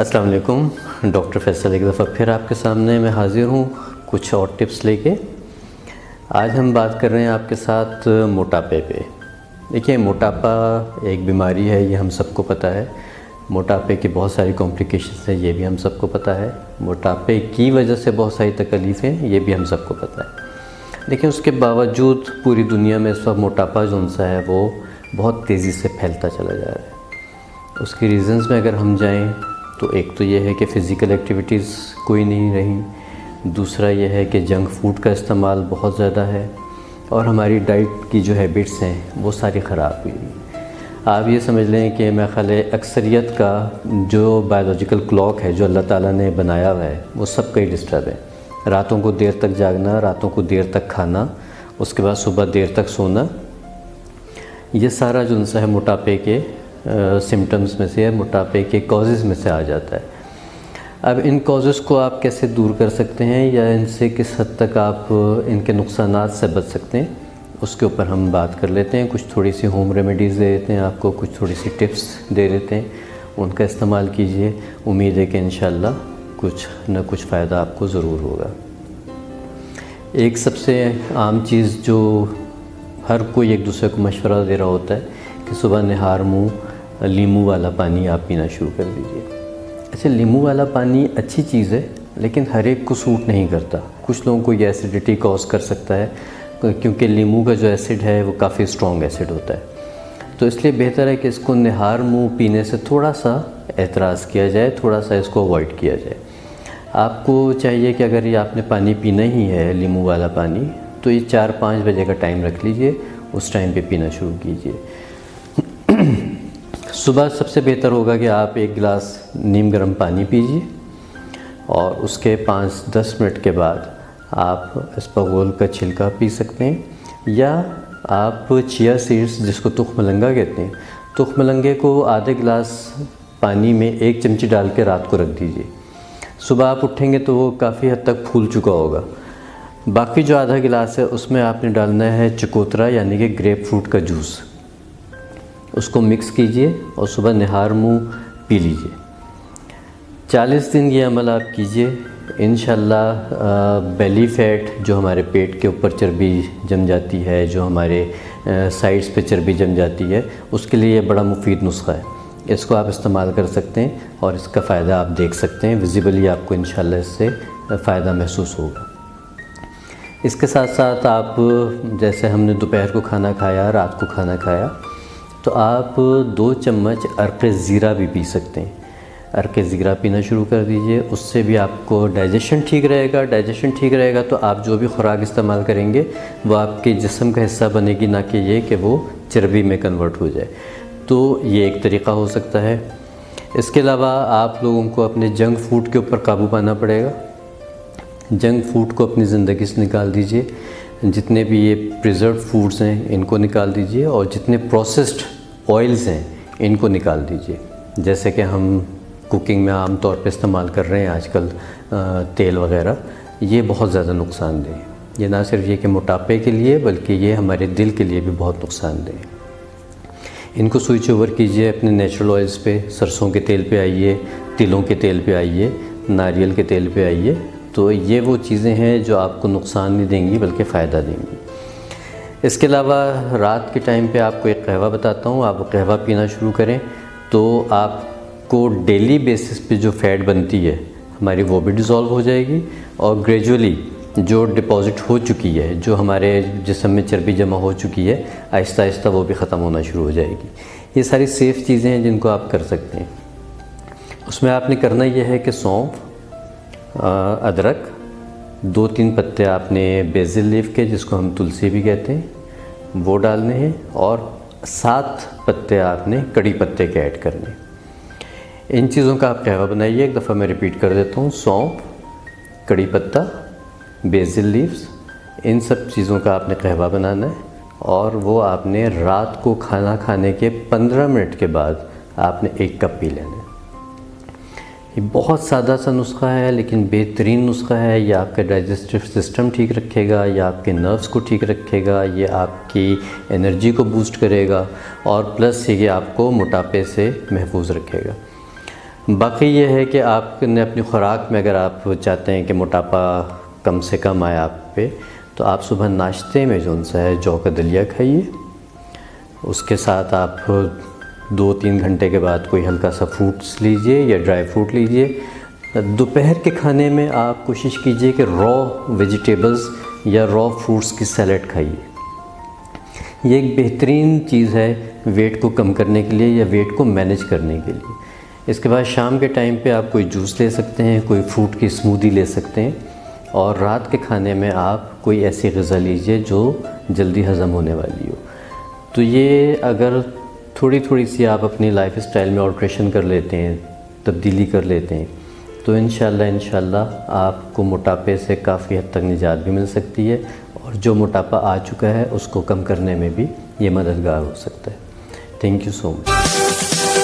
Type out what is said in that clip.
अस्सलाम वालेकुम। डॉक्टर फैसल एक दफ़ा फिर आपके सामने मैं हाज़िर हूँ कुछ और टिप्स लेके। आज हम बात कर रहे हैं आपके साथ मोटापे पे। देखिए, मोटापा एक बीमारी है, ये हम सबको पता है। मोटापे की बहुत सारी कॉम्प्लिकेशंस हैं, ये भी हम सबको पता है। मोटापे की वजह से बहुत सारी तकलीफ़ें, ये भी हम सबको पता है। लेकिन उसके बावजूद पूरी दुनिया में इस वक्त मोटापा जो सा है वो बहुत तेज़ी से फैलता चला जा रहा है। उसकी रीज़न्स में अगर हम जाएं तो एक तो ये है कि फ़िज़िकल एक्टिविटीज़ कोई नहीं रही, दूसरा ये है कि जंक फूड का इस्तेमाल बहुत ज़्यादा है और हमारी डाइट की जो हैबिट्स हैं वो सारी ख़राब हुई। आप ये समझ लें कि मेरे ख़्याल है अक्सरियत का जो बायोलॉजिकल क्लॉक है जो अल्लाह ताला ने बनाया हुआ है वो सब कई डिस्टर्ब है। रातों को देर तक जागना, रातों को देर तक खाना, उसके बाद सुबह देर तक सोना, ये सारा जो है मोटापे के सिम्टम्स में से है, मोटापे के कॉजेज़ में से आ जाता है। अब इन कॉजेज़ को आप कैसे दूर कर सकते हैं या इनसे किस हद तक आप इनके नुकसानात से बच सकते हैं, उसके ऊपर हम बात कर लेते हैं। कुछ थोड़ी सी होम रेमेडीज़ दे देते हैं आपको, कुछ थोड़ी सी टिप्स दे देते हैं, उनका इस्तेमाल कीजिए। उम्मीद है कि इंशाल्लाह कुछ न कुछ फ़ायदा आपको ज़रूर होगा। एक सबसे आम चीज़ जो हर कोई एक दूसरे को मशवरा दे रहा होता है कि सुबह निहार मुँह नींबू वाला पानी आप पीना शुरू कर दीजिए। अच्छा, नींबू वाला पानी अच्छी चीज़ है लेकिन हर एक को सूट नहीं करता। कुछ लोगों को ये एसिडिटी कॉज कर सकता है क्योंकि नींबू का जो एसिड है वो काफ़ी स्ट्रॉन्ग एसिड होता है। तो इसलिए बेहतर है कि इसको निहार मुँह पीने से थोड़ा सा एतराज़ किया जाए, थोड़ा सा इसको अवॉइड किया जाए। आपको चाहिए कि अगर ये आपने पानी पीना ही है नींबू वाला पानी, तो ये 4-5 बजे का टाइम रख लीजिए, उस टाइम पे पीना शुरू कीजिए। सुबह सबसे बेहतर होगा कि आप 1 गिलास नीम गर्म पानी पीजिए और उसके 5-10 मिनट के बाद आप इसबगोल का छिलका पी सकते हैं, या आप चिया सीड्स जिसको तुखमलंगा कहते हैं, तुखमलंगे को आधे गिलास पानी में 1 चमची डाल के रात को रख दीजिए। सुबह आप उठेंगे तो वो काफ़ी हद तक फूल चुका होगा। बाकी जो आधा गिलास है उसमें आपने डालना है चकोतरा यानी कि ग्रेप फ्रूट का जूस। उसको मिक्स कीजिए और सुबह निहार मुँह पी लीजिए। 40 दिन ये अमल आप कीजिए, इंशाल्लाह बेली फ़ैट जो हमारे पेट के ऊपर चर्बी जम जाती है, जो हमारे साइड्स पे चर्बी जम जाती है, उसके लिए ये बड़ा मुफीद नुस्खा है। इसको आप इस्तेमाल कर सकते हैं और इसका फ़ायदा आप देख सकते हैं। विजिबली आपको इंशाल्लाह इससे फ़ायदा महसूस होगा। इसके साथ साथ आप जैसे हमने दोपहर को खाना खाया, रात को खाना खाया, तो आप 2 चम्मच अर्क ज़ीरा भी पी सकते हैं। अर्क ज़ीरा पीना शुरू कर दीजिए, उससे भी आपको डाइजेशन ठीक रहेगा। डाइजेशन ठीक रहेगा तो आप जो भी खुराक इस्तेमाल करेंगे वो आपके जिस्म का हिस्सा बनेगी, ना कि ये कि वो चर्बी में कन्वर्ट हो जाए। तो ये एक तरीक़ा हो सकता है। इसके अलावा आप लोगों को अपने जंक फूड के ऊपर काबू पाना पड़ेगा। जंक फूड को अपनी ज़िंदगी से निकाल दीजिए। जितने भी ये प्रिजर्व फूड्स हैं इनको निकाल दीजिए और जितने प्रोसेस्ड ऑयल्स हैं इनको निकाल दीजिए। जैसे कि हम कुकिंग में आम तौर पे इस्तेमाल कर रहे हैं आजकल तेल वगैरह, ये बहुत ज़्यादा नुकसानदेह है। ये ना सिर्फ ये कि मोटापे के लिए बल्कि ये हमारे दिल के लिए भी बहुत नुकसानदेह है। इनको स्विच ओवर कीजिए अपने नेचुरल ऑयल्स पे। सरसों के तेल पे आइए, तिलों के तेल पे आइए, नारियल के तेल पे आइए। तो ये वो चीज़ें हैं जो आपको नुकसान नहीं देंगी बल्कि फ़ायदा देंगी। इसके अलावा रात के टाइम पे आपको एक कहवा बताता हूँ। आप कहवा पीना शुरू करें तो आपको डेली बेसिस पे जो फ़ैट बनती है हमारी वो भी डिज़ोल्व हो जाएगी और ग्रेजुअली जो डिपॉज़िट हो चुकी है, जो हमारे जिस्म में चर्बी जमा हो चुकी है, आहिस्ता आहिस्ता वो भी ख़त्म होना शुरू हो जाएगी। ये सारी सेफ़ चीज़ें हैं जिनको आप कर सकते हैं। उसमें आपने करना ये है कि सौंफ, अदरक, 2-3 पत्ते आपने बेसिल लीफ के, जिसको हम तुलसी भी कहते हैं, वो डालने हैं और 7 पत्ते आपने कड़ी पत्ते के ऐड करने। इन चीज़ों का आप कहवा बनाइए। एक दफ़ा मैं रिपीट कर देता हूँ। सौंफ, कड़ी पत्ता, बेसिल लीव्स, इन सब चीज़ों का आपने कहवा बनाना है और वो आपने रात को खाना खाने के 15 मिनट के बाद आपने 1 कप पी लेना है। ये बहुत सादा सा नुस्खा है लेकिन बेहतरीन नुस्खा है। ये आपका डाइजेस्टिव सिस्टम ठीक रखेगा, ये आपके नर्व्स को ठीक रखेगा, ये आपकी एनर्जी को बूस्ट करेगा और प्लस ये आपको मोटापे से महफूज रखेगा। बाकी ये है कि आपने अपनी ख़ुराक में अगर आप चाहते हैं कि मोटापा कम से कम आए आप पे, तो आप सुबह नाश्ते में जो सा है जौ का दलिया खाइए। उसके साथ आप 2-3 घंटे के बाद कोई हल्का सा फ्रूट्स लीजिए या ड्राई फ्रूट लीजिए। दोपहर के खाने में आप कोशिश कीजिए कि रॉ वेजिटेबल्स या रॉ फ्रूट्स की सैलेड खाइए। ये एक बेहतरीन चीज़ है वेट को कम करने के लिए या वेट को मैनेज करने के लिए। इसके बाद शाम के टाइम पे आप कोई जूस ले सकते हैं, कोई फ्रूट की स्मूदी ले सकते हैं, और रात के खाने में आप कोई ऐसी ग़िज़ा लीजिए जो जल्दी हज़म होने वाली हो। तो ये अगर थोड़ी थोड़ी सी आप अपनी लाइफ स्टाइल में ऑल्ट्रेशन कर लेते हैं, तब्दीली कर लेते हैं, तो इंशाल्लाह आपको मोटापे से काफ़ी हद तक निजात भी मिल सकती है, और जो मोटापा आ चुका है उसको कम करने में भी ये मददगार हो सकता है। Thank you so much.